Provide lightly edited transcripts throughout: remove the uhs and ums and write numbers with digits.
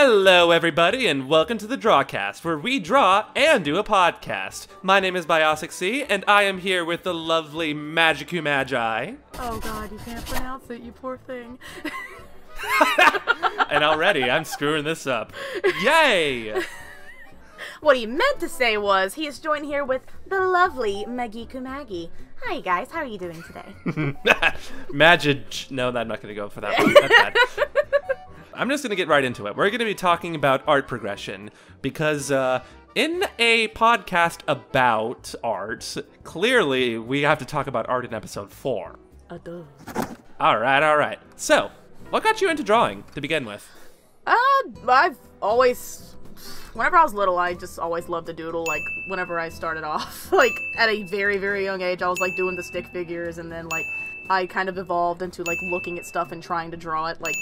Hello everybody and welcome to the Drawcast, where we draw and do a podcast. My name is Biosicc and I am here with the lovely Magicu Magi. Oh god, you can't pronounce it, you poor thing. And already I'm screwing this up. Yay! What he meant to say was, he is joined here with the lovely Maggi Kumagi. Hi guys, how are you doing today? Magic. No, I'm not going to go for that one. That's bad. I'm just going to get right into it. We're going to be talking about art progression because in a podcast about art, clearly we have to talk about art in episode 4. All right. So, what got you into drawing to begin with? I've always, whenever I was little, I just always loved to doodle. Like, whenever I started off, like, at a very, very young age, I was, like, doing the stick figures, and then, like, I kind of evolved into, like, looking at stuff and trying to draw it. Like,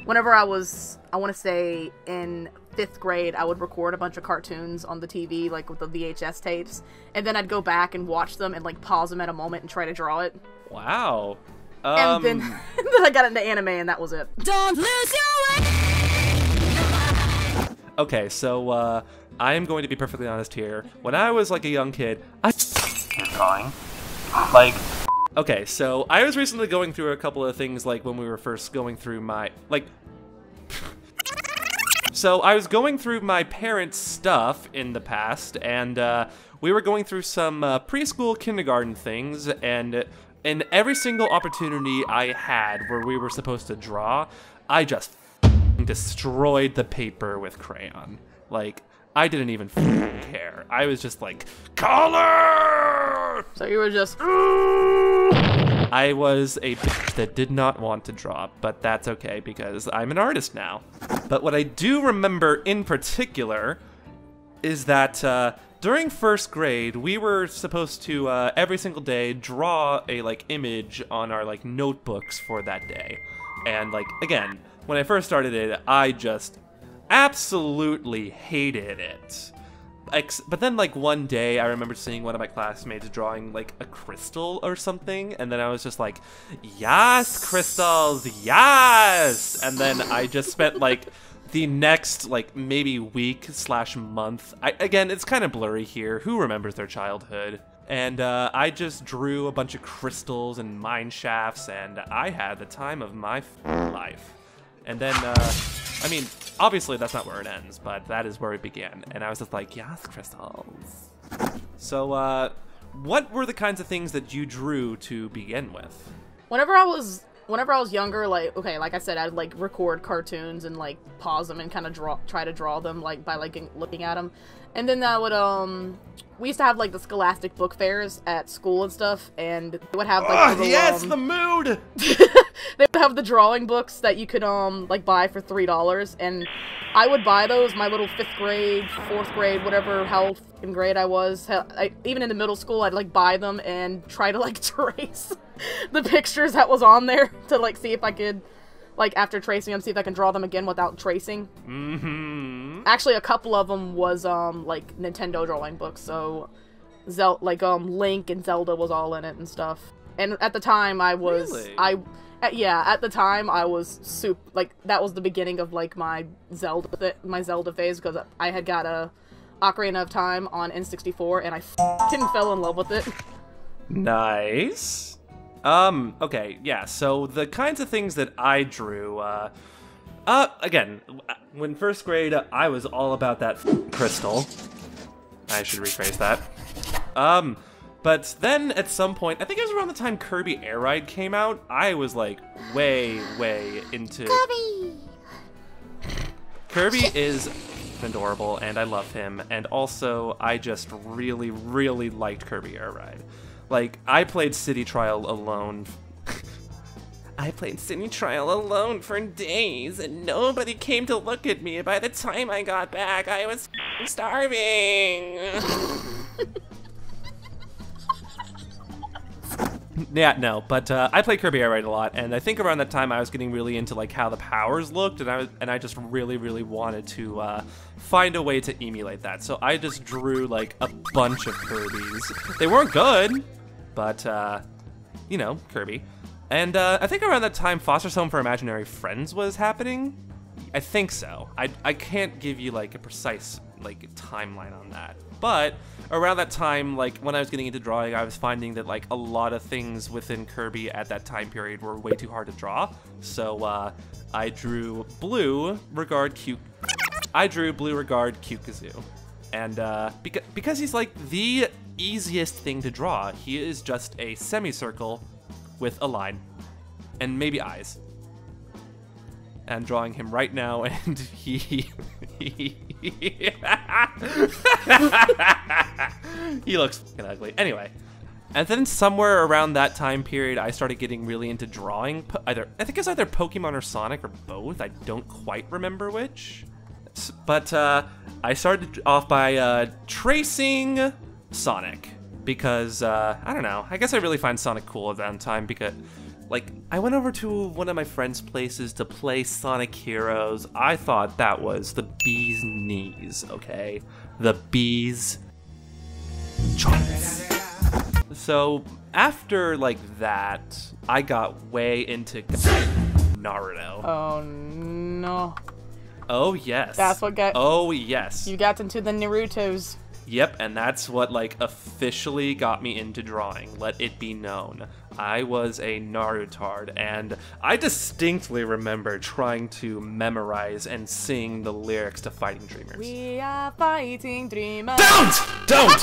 whenever I was, I want to say, in 5th grade, I would record a bunch of cartoons on the TV, like, with the VHS tapes, and then I'd go back and watch them and, like, pause them at a moment and try to draw it. Wow. And then I got into anime, and that was it. Don't lose your way! Okay, so, I am going to be perfectly honest here. When I was, like, a young kid, drawing. Like... Okay, so I was recently going through a couple of things, like, when we were first going through my... Like... So, I was going through my parents' stuff in the past, and, we were going through some, preschool kindergarten things, and in every single opportunity I had where we were supposed to draw, I just destroyed the paper with crayon. Like, I didn't even care. I was just like, color! So you were just... I was a bitch that did not want to draw, but that's okay because I'm an artist now. But what I do remember in particular is that during 1st grade, we were supposed to every single day draw a like image on our like notebooks for that day. And like again, when I first started it, I just absolutely hated it. But then, like, one day, I remember seeing one of my classmates drawing, like, a crystal or something, and then I was just like, yes, crystals, yes! And then I just spent, like, the next, like, maybe week/month, again, it's kind of blurry here, who remembers their childhood? And I just drew a bunch of crystals and mine shafts, and I had the time of my life. And then, I mean, obviously that's not where it ends, but that is where it began. And I was just like, yes, crystals. So, what were the kinds of things that you drew to begin with? Whenever I was younger, like, okay, like I said, I'd, like, record cartoons and, like, pause them and kind of try to draw them, like, by, like, looking at them. And then that would, we used to have, like, the scholastic book fairs at school and stuff, and they would have, like, little, yes, the mood! They would have the drawing books that you could, like, buy for $3, and I would buy those, my little 5th grade, 4th grade, whatever, how in grade I was. Even in the middle school, I'd, like, buy them and try to, like, trace the pictures that was on there to, like, see if I could, like, after tracing them, see if I can draw them again without tracing. Mm-hmm. Actually, a couple of them was, like, Nintendo drawing books, so, Link and Zelda was all in it and stuff. And at the time, I was... Really? Yeah, at the time, I was like, that was the beginning of, like, my Zelda phase, because I had got a Ocarina of Time on N64, and I f***ing fell in love with it. Nice. Okay, yeah, so the kinds of things that I drew, again, when 1st grade, I was all about that crystal. I should rephrase that. But then at some point, I think it was around the time Kirby Air Ride came out, I was like way into... Kirby is adorable and I love him, and also I just really liked Kirby Air Ride. Like, I played City Trial alone. I played City Trial alone for days and nobody came to look at me. By the time I got back, I was starving. Yeah, no, but I played Kirby Air Ride a lot, and I think around that time I was getting really into like how the powers looked, and I just really wanted to find a way to emulate that. So I just drew like a bunch of Kirbys. They weren't good, but you know, Kirby. And I think around that time Foster's Home for Imaginary Friends was happening. I think so. I can't give you like a precise like timeline on that. But around that time, like when I was getting into drawing, I was finding that like a lot of things within Kirby at that time period were way too hard to draw. So I drew Blue Regard Cute. I drew Blue Regard Cute Kazoo. And because he's like the easiest thing to draw, he is just a semicircle with a line and maybe eyes. I'm drawing him right now, and he looks fucking ugly. Anyway, and then somewhere around that time period, I started getting really into drawing. I think it's either Pokemon or Sonic or both. I don't quite remember which. But I started off by tracing Sonic because I don't know. I guess I really find Sonic cool at that time because. Like, I went over to one of my friend's places to play Sonic Heroes. I thought that was the bee's knees, okay? The bee's choice. So, after, like, that, I got way into Naruto. Oh, no. Oh, yes. That's what got... Oh, yes. You got into the Narutos. Yep, and that's what, like, officially got me into drawing. Let it be known. I was a Narutard, and I distinctly remember trying to memorize and sing the lyrics to Fighting Dreamers. We are fighting dreamers. Don't!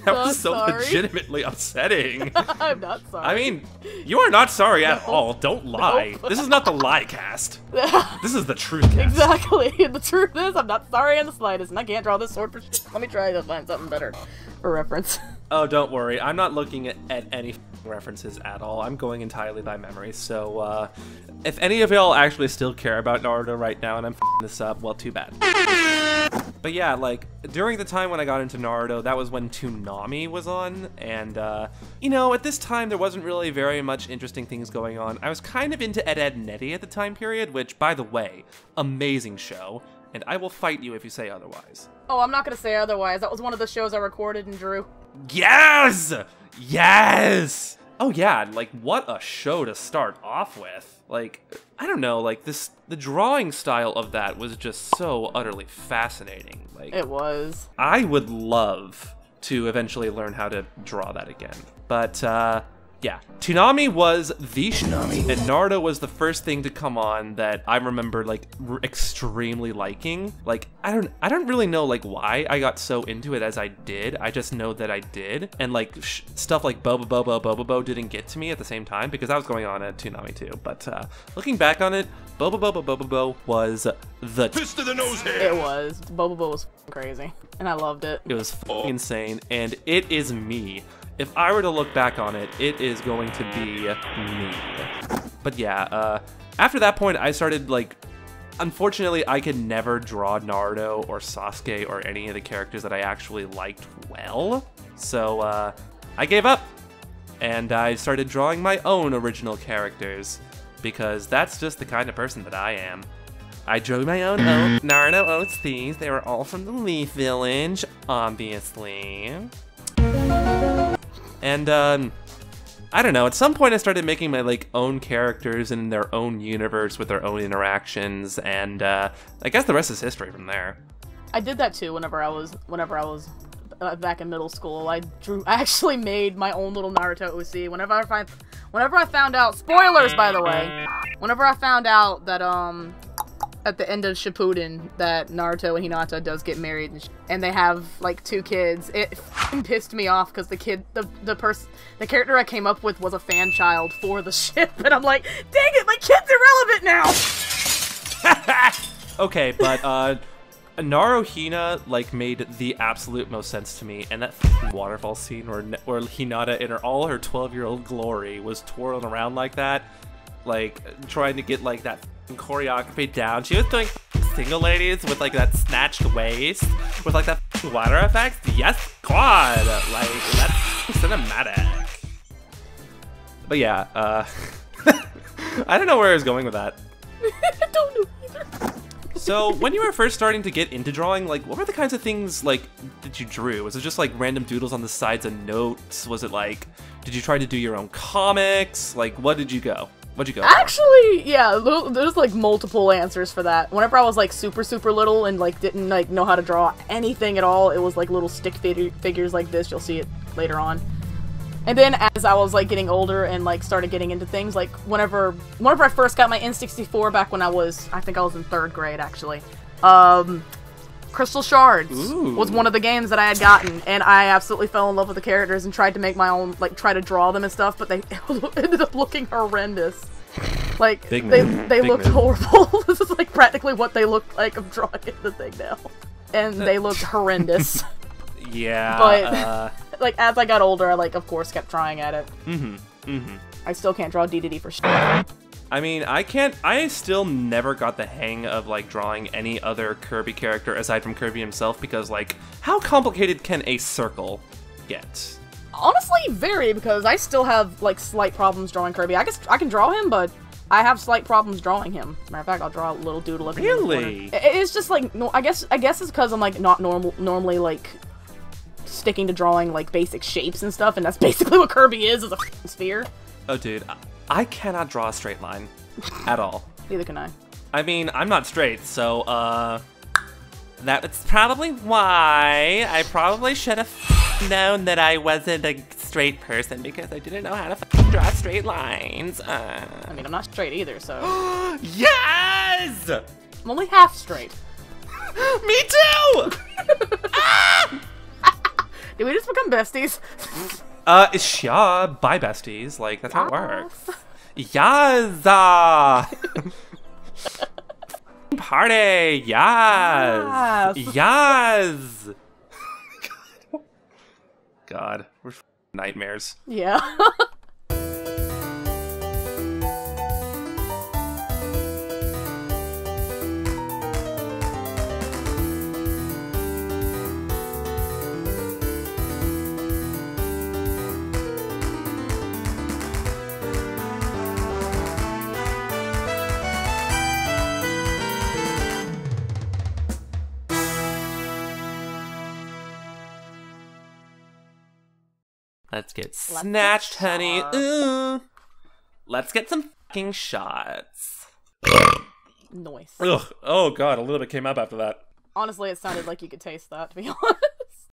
That was so legitimately upsetting. I'm not sorry. I mean, you are not sorry at all. Don't lie. Nope. This is not the lie cast. This is the truth cast. Exactly. The truth is, I'm not sorry in the slightest, and I can't draw this sword for shit. Let me try to find something better for reference. Oh, don't worry. I'm not looking at any references at all. I'm going entirely by memory. So, if any of y'all actually still care about Naruto right now and I'm this up, well, too bad. But yeah, like, during the time when I got into Naruto, that was when Toonami was on, and, you know, at this time, there wasn't really very much interesting things going on. I was kind of into Ed, Edd n Eddy at the time period, which, by the way, amazing show, and I will fight you if you say otherwise. Oh, I'm not gonna say otherwise. That was one of the shows I recorded and drew. Yes! Yes! Oh yeah, like, what a show to start off with. Like, I don't know, like, the drawing style of that was just so utterly fascinating. Like, It was. I would love to eventually learn how to draw that again. But, yeah. Toonami was the Toonami, and Naruto was the first thing to come on that I remember, like, extremely liking. Like, I don't really know, like, why I got so into it as I did. I just know that I did. And, like, stuff like Bobo didn't get to me at the same time because I was going on at Toonami too. But, looking back on it, Bobo was the fist to the nose here. It was. Bobo was crazy, and I loved it. It was insane, and it is me. If I were to look back on it, it is going to be me. But yeah, after that point, I started, like, unfortunately, I could never draw Naruto or Sasuke or any of the characters that I actually liked well. So, I gave up, and I started drawing my own original characters, because that's just the kind of person that I am. I drew my own Naruto OCs. They were all from the Leaf Village, obviously. And, I don't know, at some point I started making my, like, own characters in their own universe with their own interactions, and, I guess the rest is history from there. I did that too whenever I was back in middle school. I actually made my own little Naruto OC. Whenever I found out, spoilers by the way, whenever I found out that, at the end of Shippuden that Naruto and Hinata does get married and they have like 2 kids, it f***ing pissed me off because the character I came up with was a fan child for the ship, and I'm like, dang it, my kid's irrelevant now. Okay, but Naruhina like made the absolute most sense to me, and that waterfall scene where Hinata in all her 12-year-old glory was twirling around like that, like trying to get like that choreography down. She was doing single ladies with like that snatched waist with like that water effect. Yes, God, like that's cinematic. But yeah, I don't know where I was going with that. I don't know either. So, when you were first starting to get into drawing, like, what were the kinds of things, like, that you drew? Was it just, like, random doodles on the sides of notes? Was it, like, did you try to do your own comics? Like, what'd you go? Actually, yeah, there's, like, multiple answers for that. Whenever I was, like, super, super little and, like, didn't, like, know how to draw anything at all, it was, like, little stick figures like this. You'll see it later on. And then as I was, like, getting older and, like, started getting into things, like, whenever I first got my N64 back when I think I was in 3rd grade, actually, Crystal Shards was one of the games that I had gotten, and I absolutely fell in love with the characters and tried to make my own, like, try to draw them and stuff, but they ended up looking horrendous. Like, they looked horrible. This is, like, practically what they look like. I'm drawing the thing now. And they looked horrendous. Yeah, but like, as I got older, I, like, of course, kept trying at it. I still can't draw D for sure. I mean, I still never got the hang of, like, drawing any other Kirby character aside from Kirby himself, because, like, how complicated can a circle get? Honestly, very, because I still have, like, slight problems drawing Kirby. I guess I can draw him, but I have slight problems drawing him. As a matter of fact, I'll draw a little doodle of him. Really? It's just, like, no, I guess it's because I'm, like, not normally, like, sticking to drawing, like, basic shapes and stuff, and that's basically what Kirby is a sphere. Oh, dude, I cannot draw a straight line at all. Neither can I. I mean, I'm not straight, so, that's probably why I probably should have known that I wasn't a straight person, because I didn't know how to draw straight lines. I mean, I'm not straight either, so... Yes! I'm only half straight. Me too! Ah! Did we just become besties? Yeah, bye besties. Like, that's how it works. Yas! Party! Yas! Yas! God, we're nightmares. Yeah. Let's get snatched, honey. Ooh. Let's get some fucking shots. Noise. Ugh. Oh god, a little bit came up after that. Honestly, it sounded like you could taste that, to be honest.